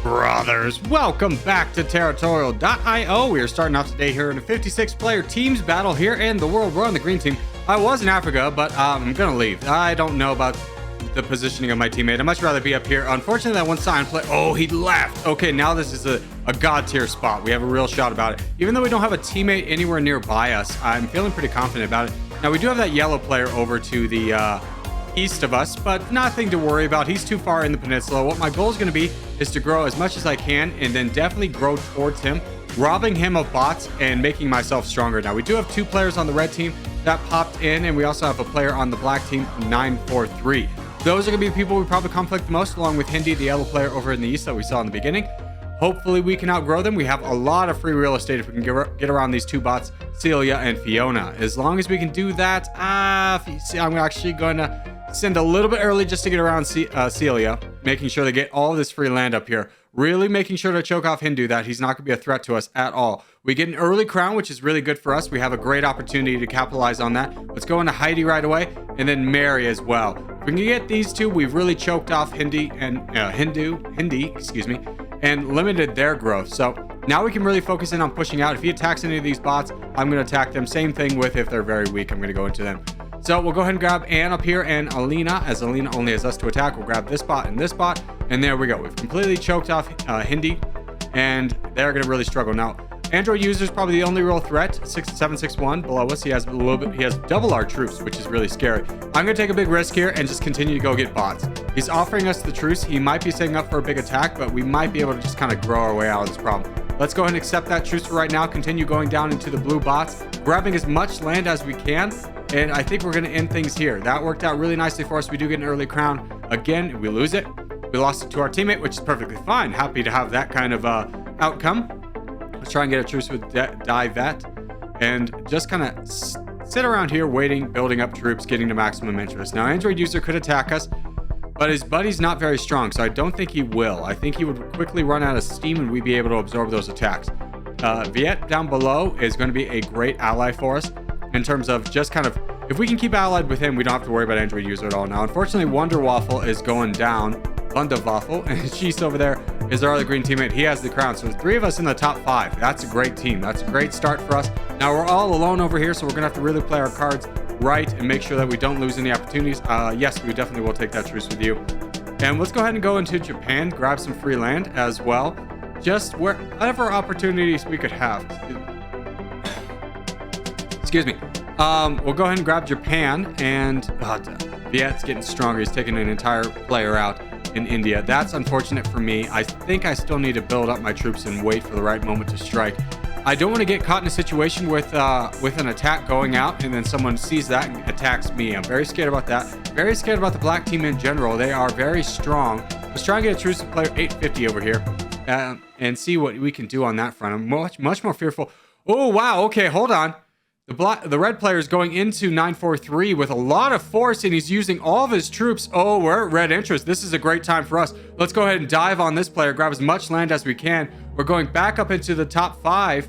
Brothers, welcome back to Territorial IO. We are starting off today here in a 56-player teams battle here in the world. We're on the green team. I was in Africa, but I'm gonna leave. I don't know about the positioning of my teammate. I'd much rather be up here. Unfortunately, that one sign play. Oh, he left. Okay, now this is a god tier spot. We have a real shot about it. Even though we don't have a teammate anywhere nearby us, I'm feeling pretty confident about it. Now, we do have that yellow player over to the east of us, but nothing to worry about. He's too far in the peninsula. What my goal is going to be is to grow as much as I can and then definitely grow towards him, robbing him of bots and making myself stronger. Now, we do have two players on the red team that popped in, and we also have a player on the black team, 943. Those are going to be the people we probably conflict the most, along with Hindi, the yellow player over in the east that we saw in the beginning. Hopefully we can outgrow them. We have a lot of free real estate if we can get around these two bots, Celia and Fiona. As long as we can do that, I'm actually going to send a little bit early just to get around Celia, making sure they get all this free land up here. Really making sure to choke off Hindu, that he's not going to be a threat to us at all. We get an early crown, which is really good for us. We have a great opportunity to capitalize on that. Let's go into Heidi right away, and then Mary as well. If we can get these two, we've really choked off Hindi, and limited their growth. So now we can really focus in on pushing out. If he attacks any of these bots, I'm going to attack them. Same thing with if they're very weak, I'm going to go into them. So we'll go ahead and grab Anne up here and Alina, as Alina only has us to attack. We'll grab this bot and this bot, and there we go. We've completely choked off Hindi, and they're going to really struggle. Now, Android user is probably the only real threat. 6761 below us. He has a little bit. He has double our troops, which is really scary. I'm going to take a big risk here and just continue to go get bots. He's offering us the truce. He might be setting up for a big attack, but we might be able to just kind of grow our way out of this problem. Let's go ahead and accept that truce for right now. Continue going down into the blue bots, grabbing as much land as we can. And I think we're going to end things here. That worked out really nicely for us. We do get an early crown. Again, we lose it. We lost it to our teammate, which is perfectly fine. Happy to have that kind of outcome. Let's try and get a truce with Divet. And just kind of sit around here waiting, building up troops, getting to maximum interest. Now, Android user could attack us, but his buddy's not very strong, so I don't think he will. I think he would quickly run out of steam and we'd be able to absorb those attacks. Viet down below is going to be a great ally for us in terms of just kind of, if we can keep allied with him, we don't have to worry about Android user at all. Now, unfortunately, Wonder Waffle is going down. Wonder Waffle, and she's over there is our other green teammate. He has the crown. So the three of us in the top 5. That's a great team. That's a great start for us. Now we're all alone over here, so we're gonna have to really play our cards right and make sure that we don't lose any opportunities. Yes, we definitely will take that truce with you. And let's go ahead and go into Japan, grab some free land as well. Just whatever opportunities we could have. Excuse me. We'll go ahead and grab Japan, and Viet's getting stronger. He's taking an entire player out in India. That's unfortunate for me. I think I still need to build up my troops and wait for the right moment to strike. I don't want to get caught in a situation with an attack going out and then someone sees that and attacks me. I'm very scared about that. Very scared about the black team in general. They are very strong. Let's try and get a truce with player 850 over here and see what we can do on that front. I'm much more fearful. Oh, wow. Okay, hold on. The red player is going into 943 with a lot of force, and he's using all of his troops. Oh, we're at red interest. This is a great time for us. Let's go ahead and dive on this player, grab as much land as we can. We're going back up into the top 5,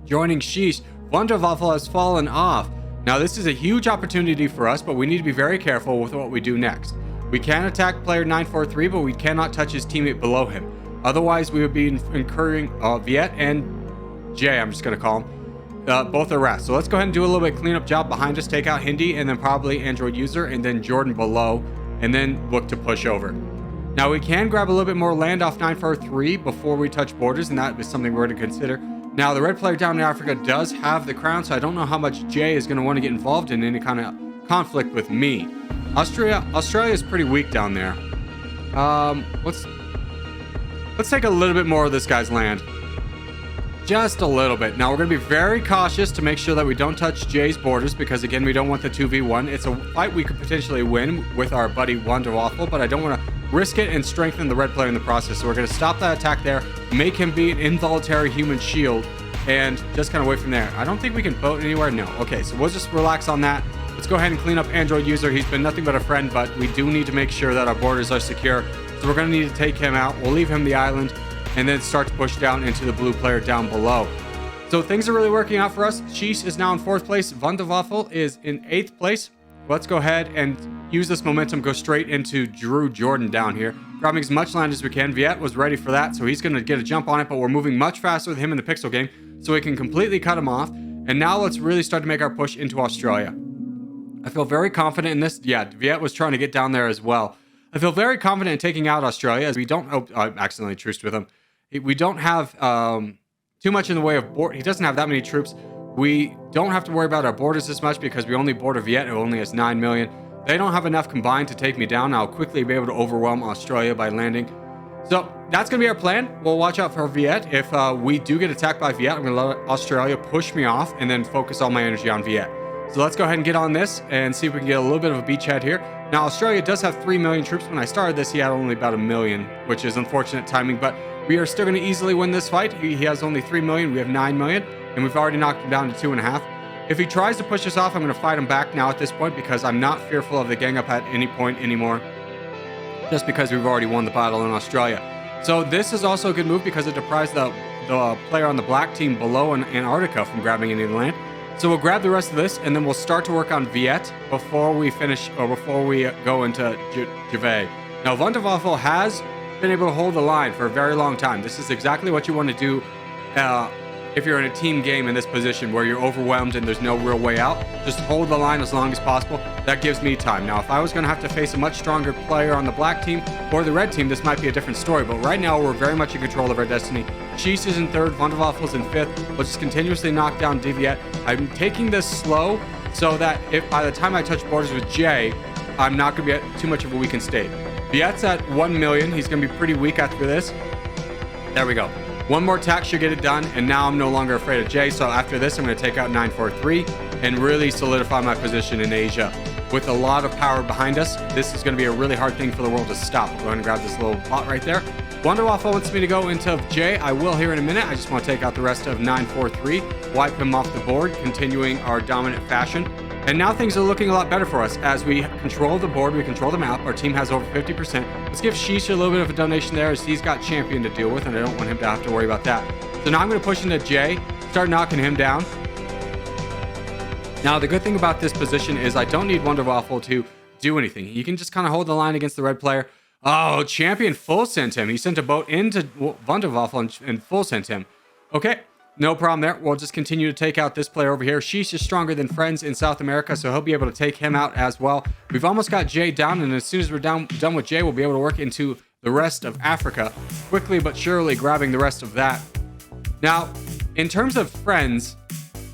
joining Sheesh. Wonderwaffle has fallen off. Now, this is a huge opportunity for us, but we need to be very careful with what we do next. We can attack player 943, but we cannot touch his teammate below him. Otherwise, we would be incurring Viet and Jay, I'm just going to call him. Both are rest. So let's go ahead and do a little bit cleanup job behind us, take out Hindi, and then probably Android user, and then Jordan below, and then look to push over. Now we can grab a little bit more land off 943 before we touch borders, and that is something we're going to consider. Now the red player down in Africa does have the crown, so I don't know how much Jay is going to want to get involved in any kind of conflict with me. Australia is pretty weak down there. Let's take a little bit more of this guy's land. Just a little bit. Now we're going to be very cautious to make sure that we don't touch Jay's borders, because again, we don't want the 2v1. It's a fight we could potentially win with our buddy Wonder Waffle, but I don't want to risk it and strengthen the red player in the process. So we're going to stop that attack there, make him be an involuntary human shield, and just kind of wait from there. I don't think we can boat anywhere. No. Okay, so we'll just relax on that. Let's go ahead and clean up Android user. He's been nothing but a friend, but we do need to make sure that our borders are secure. So we're going to need to take him out. We'll leave him the island, and then start to push down into the blue player down below. So things are really working out for us. Sheesh is now in 4th place. Wonderwaffle is in 8th place. Let's go ahead and use this momentum, go straight into Drew Jordan down here. grabbing as much land as we can. Viet was ready for that, so he's going to get a jump on it, but we're moving much faster with him in the pixel game, so we can completely cut him off. And now let's really start to make our push into Australia. I feel very confident in this. Yeah, Viet was trying to get down there as well. I feel very confident in taking out Australia, as we don't... Oh, I accidentally truced with him. We don't have too much in the way of... He doesn't have that many troops. We don't have to worry about our borders as much because we only border Viet, who only has 9 million. They don't have enough combined to take me down. I'll quickly be able to overwhelm Australia by landing. So that's going to be our plan. We'll watch out for Viet. If we do get attacked by Viet, I'm going to let Australia push me off and then focus all my energy on Viet. So let's go ahead and get on this and see if we can get a little bit of a beachhead here. Now, Australia does have 3 million troops. When I started this, he had only about 1 million, which is unfortunate timing, but we are still going to easily win this fight. He has only 3 million. We have 9 million, and we've already knocked him down to 2.5. If he tries to push us off, I'm going to fight him back now at this point because I'm not fearful of the gang up at any point anymore, just because we've already won the battle in Australia. So this is also a good move because it deprives the player on the black team below in Antarctica from grabbing any land. So we'll grab the rest of this, and then we'll start to work on Viet before we finish, or before we go into Java. Now, Van der Waffel has been able to hold the line for a very long time. This is exactly what you want to do if you're in a team game in this position where you're overwhelmed and there's no real way out. Just hold the line as long as possible. That gives me time. Now, if I was going to have to face a much stronger player on the black team or the red team, this might be a different story. But right now, we're very much in control of our destiny. Sheesh is in 3rd, Van der Waffel's in 5th. We'll just continuously knock down Viet. I'm taking this slow so that if by the time I touch borders with Jay, I'm not going to be at too much of a weakened state. Viet's at 1 million. He's going to be pretty weak after this. There we go. One more attack should get it done, and now I'm no longer afraid of Jay. So after this, I'm going to take out 943 and really solidify my position in Asia. With a lot of power behind us, this is going to be a really hard thing for the world to stop. We'll go ahead and grab this little bot right there. Van der Waffel wants me to go into Jay. I will here in a minute. I just want to take out the rest of 943, wipe him off the board, continuing our dominant fashion. And now things are looking a lot better for us. As we control the board, we control the map. Our team has over 50%. Let's give Sheesh a little bit of a donation there, as he's got champion to deal with, and I don't want him to have to worry about that. So now I'm going to push into Jay, start knocking him down. Now, the good thing about this position is I don't need Van der Waffel to do anything. He can just kind of hold the line against the red player. Oh, champion full sent him. He sent a boat into Van der Waffel and full sent him. Okay. No problem there. We'll just continue to take out this player over here. Sheesh is stronger than Friends in South America, so he'll be able to take him out as well. We've almost got Jay down, and as soon as we're done with Jay, we'll be able to work into the rest of Africa, quickly but surely grabbing the rest of that. Now, in terms of Friends,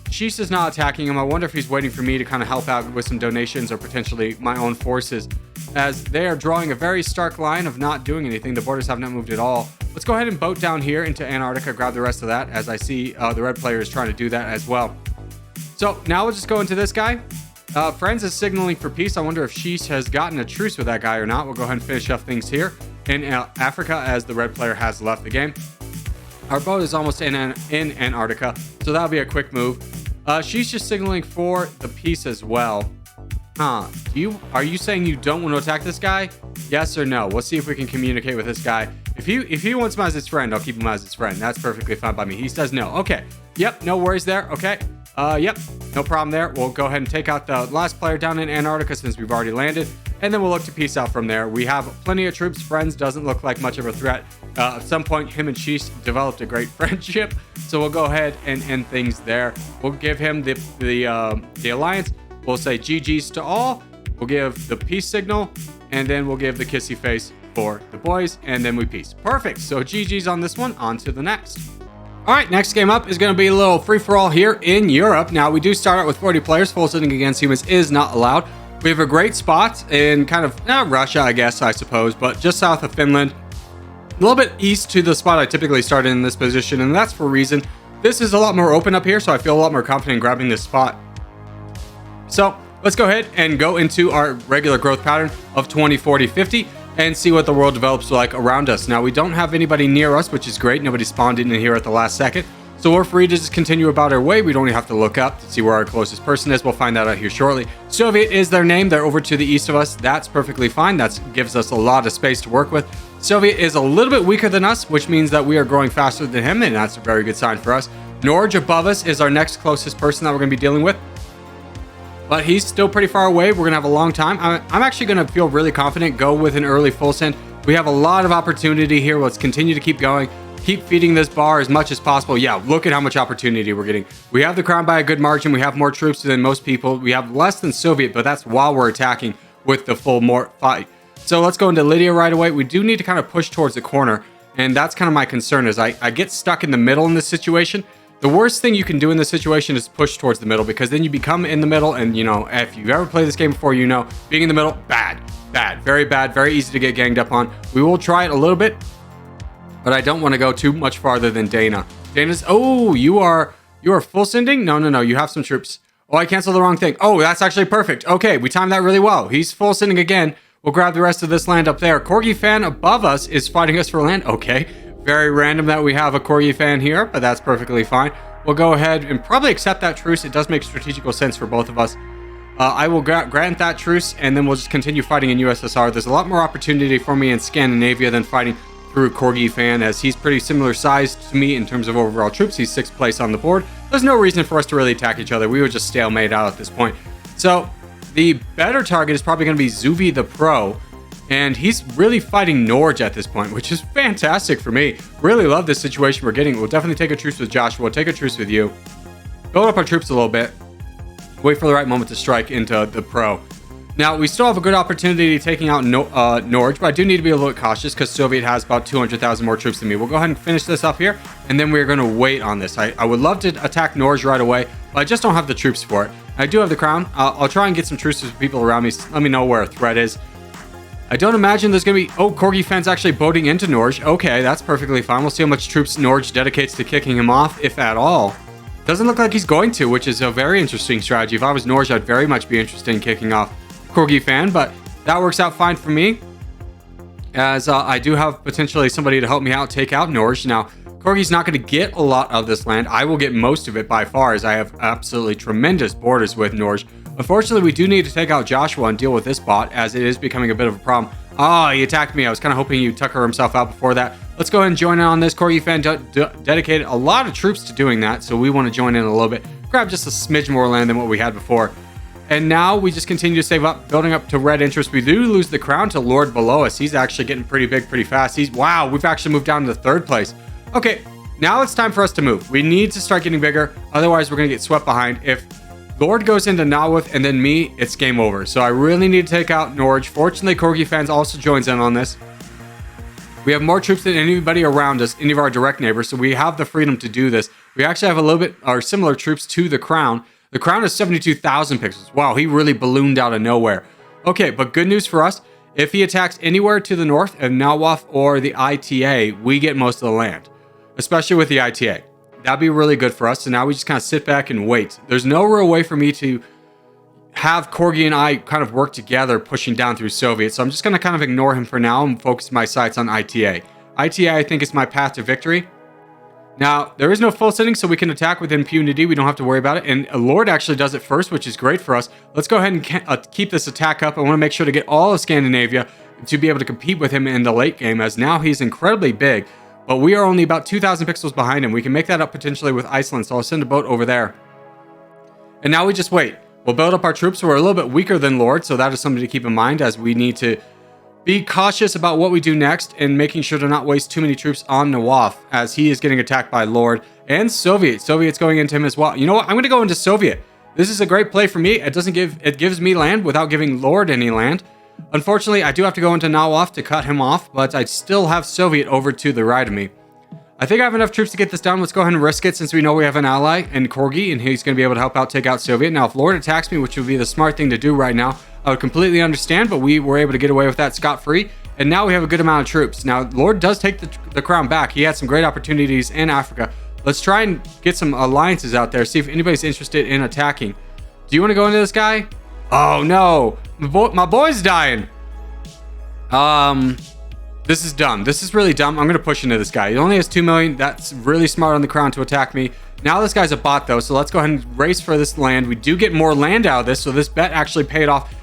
Sheesh is not attacking him. I wonder if he's waiting for me to kind of help out with some donations or potentially my own forces, as they are drawing a very stark line of not doing anything. The borders have not moved at all. Let's go ahead and boat down here into Antarctica, grab the rest of that, as I see the red player is trying to do that as well. So now we'll just go into this guy. Friends is signaling for peace. I wonder if Sheesh has gotten a truce with that guy or not. We'll go ahead and finish up things here in Africa, as the red player has left the game. Our boat is almost in Antarctica, so that'll be a quick move. Sheesh is signaling for the peace as well. Are you saying you don't want to attack this guy? Yes or no? We'll see if we can communicate with this guy. If he wants him as his friend, I'll keep him as his friend. That's perfectly fine by me. He says no. Okay. Yep. No worries there. Okay. Yep. No problem there. We'll go ahead and take out the last player down in Antarctica since we've already landed, and then we'll look to peace out from there. We have plenty of troops. Friends doesn't look like much of a threat. At some point, him and Sheesh developed a great friendship, so we'll go ahead and end things there. We'll give him the alliance. We'll say GG's to all. We'll give the peace signal, and then we'll give the kissy face for the boys, and then we peace. Perfect. So GG's on this one. On to the next. All right, next game up is going to be a little free-for-all here in Europe. Now, we do start out with 40 players. Full sitting against humans is not allowed. We have a great spot in kind of Russia, I guess, I suppose, but just south of Finland. A little bit east to the spot I typically start in this position, and that's for a reason. This is a lot more open up here, so I feel a lot more confident in grabbing this spot. So let's go ahead and go into our regular growth pattern of 20, 40, 50 and see what the world develops like around us. Now, we don't have anybody near us, which is great. Nobody spawned in here at the last second. So we're free to just continue about our way. We don't even have to look up to see where our closest person is. We'll find that out here shortly. Soviet is their name. They're over to the east of us. That's perfectly fine. That gives us a lot of space to work with. Soviet is a little bit weaker than us, which means that we are growing faster than him, and that's a very good sign for us. Norge above us is our next closest person that we're going to be dealing with, but he's still pretty far away. We're going to have a long time. I'm actually going to feel really confident, go with an early full send We have a lot of opportunity here. Let's continue to keep going. Keep feeding this bar as much as possible. Yeah, look at how much opportunity we're getting. We have the crown by a good margin. We have more troops than most people. We have less than Soviet, but that's while we're attacking with the full fight. So let's go into Lydia right away. We do need to kind of push towards the corner, and that's kind of my concern is I get stuck in the middle in this situation. The worst thing you can do in this situation is push towards the middle, because then you become in the middle, and you know, if you've ever played this game before, you know, being in the middle, bad, very bad, very easy to get ganged up on. We will try it a little bit, but I don't want to go too much farther than Dana. Dana's, oh, you are full sending? No, you have some troops. Oh, I canceled the wrong thing. Oh, that's actually perfect. Okay, we timed that really well. He's full sending again. We'll grab the rest of this land up there. Corgi fan above us is fighting us for land. Okay, very random that we have a Corgi fan here, but that's perfectly fine. We'll go ahead and probably accept that truce. It does make strategical sense for both of us. I will grant that truce, and then we'll just continue fighting in USSR. There's a lot more opportunity for me in Scandinavia than fighting through Corgi fan, as he's pretty similar sized to me in terms of overall troops. He's 6th place on the board. There's no reason for us to really attack each other. We would just stalemate out at this point. So the better target is probably going to be Zuvi the Pro, and he's really fighting Norge at this point, which is fantastic for me. Really love this situation we're getting. We'll definitely take a truce with Joshua. We'll take a truce with you. Build up our troops a little bit. Wait for the right moment to strike into the Pro. Now, we still have a good opportunity taking out Norge, but I do need to be a little bit cautious because Soviet has about 200,000 more troops than me. We'll go ahead and finish this up here, and then we're going to wait on this. I would love to attack Norge right away, but I just don't have the troops for it. I do have the crown. I'll try and get some truces with people around me. Let me know where a threat is. I don't imagine there's going to be... Oh, Corgi fan's actually boating into Norge. Okay, that's perfectly fine. We'll see how much troops Norge dedicates to kicking him off, if at all. Doesn't look like he's going to, which is a very interesting strategy. If I was Norge, I'd very much be interested in kicking off Corgi fan, but that works out fine for me, as I do have potentially somebody to help me out take out Norge. Now, Corgi's not going to get a lot of this land. I will get most of it by far, as I have absolutely tremendous borders with Norge. Unfortunately, we do need to take out Joshua and deal with this bot, as it is becoming a bit of a problem. Oh, he attacked me. I was kind of hoping he'd tucker himself out before that. Let's go ahead and join in on this. Corgi fan dedicated a lot of troops to doing that, so we want to join in a little bit. Grab just a smidge more land than what we had before. And now we just continue to save up, building up to red interest. We do lose the crown to Lord below us. He's actually getting pretty big pretty fast. Wow, we've actually moved down to 3rd place. Okay, now it's time for us to move. We need to start getting bigger. Otherwise, we're going to get swept behind. If Lord goes into Nawath and then me, it's game over. So I really need to take out Norge. Fortunately, Corgi fans also joins in on this. We have more troops than anybody around us, any of our direct neighbors. So we have the freedom to do this. We actually have a little bit, or similar troops to the crown. The crown is 72,000 pixels. Wow, he really ballooned out of nowhere. Okay, but good news for us. If he attacks anywhere to the north of Nawath or the ITA, we get most of the land, especially with the ITA. That'd be really good for us. So now we just kind of sit back and wait. There's no real way for me to have Corgi and I kind of work together pushing down through Soviet. So I'm just going to kind of ignore him for now and focus my sights on ITA. ITA, I think, is my path to victory. Now, there is no full sending, so we can attack with impunity. We don't have to worry about it. And Lord actually does it first, which is great for us. Let's go ahead and keep this attack up. I want to make sure to get all of Scandinavia to be able to compete with him in the late game, as now he's incredibly big. But we are only about 2,000 pixels behind him. We can make that up potentially with Iceland, so I'll send a boat over there. And now we just wait. We'll build up our troops. We're a little bit weaker than Lord, so that is something to keep in mind, as we need to be cautious about what we do next and making sure to not waste too many troops on Nawath, as he is getting attacked by Lord and Soviet. Soviet's going into him as well. You know what? I'm going to go into Soviet. This is a great play for me. It gives me land without giving Lord any land. Unfortunately, I do have to go into Nawath to cut him off, but I still have Soviet over to the right of me. I think I have enough troops to get this done. Let's go ahead and risk it, since we know we have an ally in Corgi, and he's going to be able to help out take out Soviet. Now, if Lord attacks me, which would be the smart thing to do right now, I would completely understand, but we were able to get away with that scot-free, and now we have a good amount of troops. Now, Lord does take the crown back. He had some great opportunities in Africa. Let's try and get some alliances out there, see if anybody's interested in attacking. Do you want to go into this guy? Oh, no. My boy's dying. This is dumb. This is really dumb. I'm going to push into this guy. He only has 2 million. That's really smart on the crown to attack me. Now this guy's a bot, though, so let's go ahead and race for this land. We do get more land out of this, so this bet actually paid off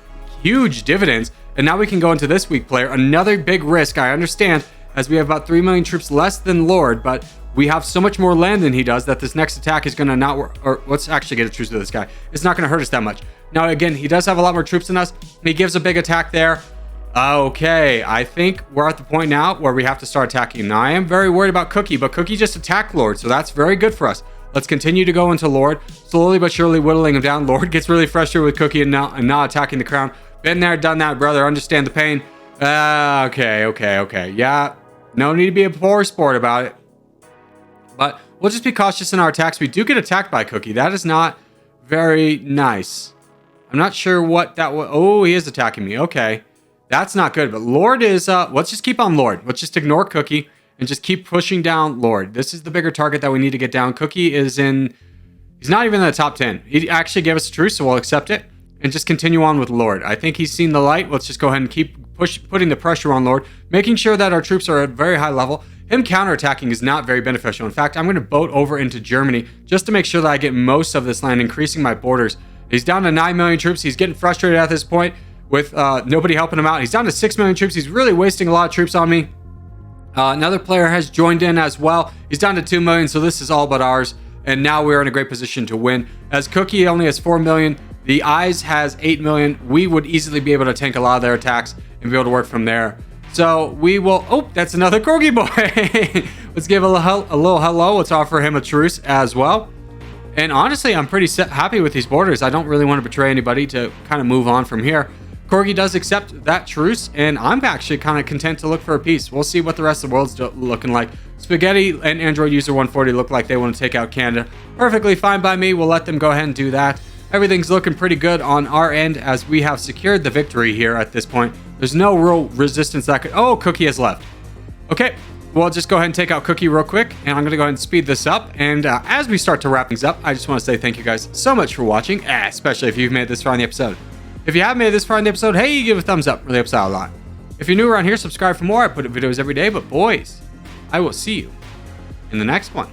huge dividends. And now we can go into this weak player. Another big risk, I understand, as we have about 3 million troops less than Lord, but we have so much more land than he does that this next attack is going to not work. Or let's actually get a truce with this guy. It's not going to hurt us that much. Now, again, he does have a lot more troops than us. He gives a big attack there. Okay, I think we're at the point now where we have to start attacking. Now, I am very worried about Cookie, but Cookie just attacked Lord, so that's very good for us. Let's continue to go into Lord, slowly but surely whittling him down. Lord gets really frustrated with Cookie and not attacking the crown. Been there, done that, brother. Understand the pain. Okay. Yeah, no need to be a poor sport about it. But we'll just be cautious in our attacks. We do get attacked by Cookie. That is not very nice. I'm not sure what that was. Oh, he is attacking me. Okay. That's not good. But Lord is... let's just keep on Lord. Let's just ignore Cookie and just keep pushing down Lord. This is the bigger target that we need to get down. Cookie is in... He's not even in the top 10. He actually gave us a truce, so we'll accept it and just continue on with Lord. I think he's seen the light. Let's just go ahead and keep putting the pressure on Lord, making sure that our troops are at a very high level. Him counterattacking is not very beneficial. In fact, I'm going to boat over into Germany just to make sure that I get most of this land, increasing my borders. He's down to 9 million troops. He's getting frustrated at this point with nobody helping him out. He's down to 6 million troops. He's really wasting a lot of troops on me. Another player has joined in as well. He's down to 2 million, so this is all but ours. And now we're in a great position to win. As Cookie only has 4 million, the Eyes has 8 million. We would easily be able to tank a lot of their attacks and be able to work from there. So we will... Oh, that's another Corgi boy. Let's give a little hello. Let's offer him a truce as well. And honestly, I'm pretty happy with these borders. I don't really want to betray anybody to kind of move on from here. Corgi does accept that truce, and I'm actually kind of content to look for a peace. We'll see what the rest of the world's looking like. Spaghetti and Android User 140 look like they want to take out Canada. Perfectly fine by me. We'll let them go ahead and do that. Everything's looking pretty good on our end as we have secured the victory here at this point. There's no real resistance that could... Oh, Cookie has left. Okay, we'll just go ahead and take out Cookie real quick, and I'm going to go ahead and speed this up. And as we start to wrap things up, I just want to say thank you guys so much for watching, especially if you've made this far in the episode. If you have made this far in the episode, hey, give a thumbs up. Really helps out a lot. If you're new around here, subscribe for more. I put up videos every day, but boys, I will see you in the next one.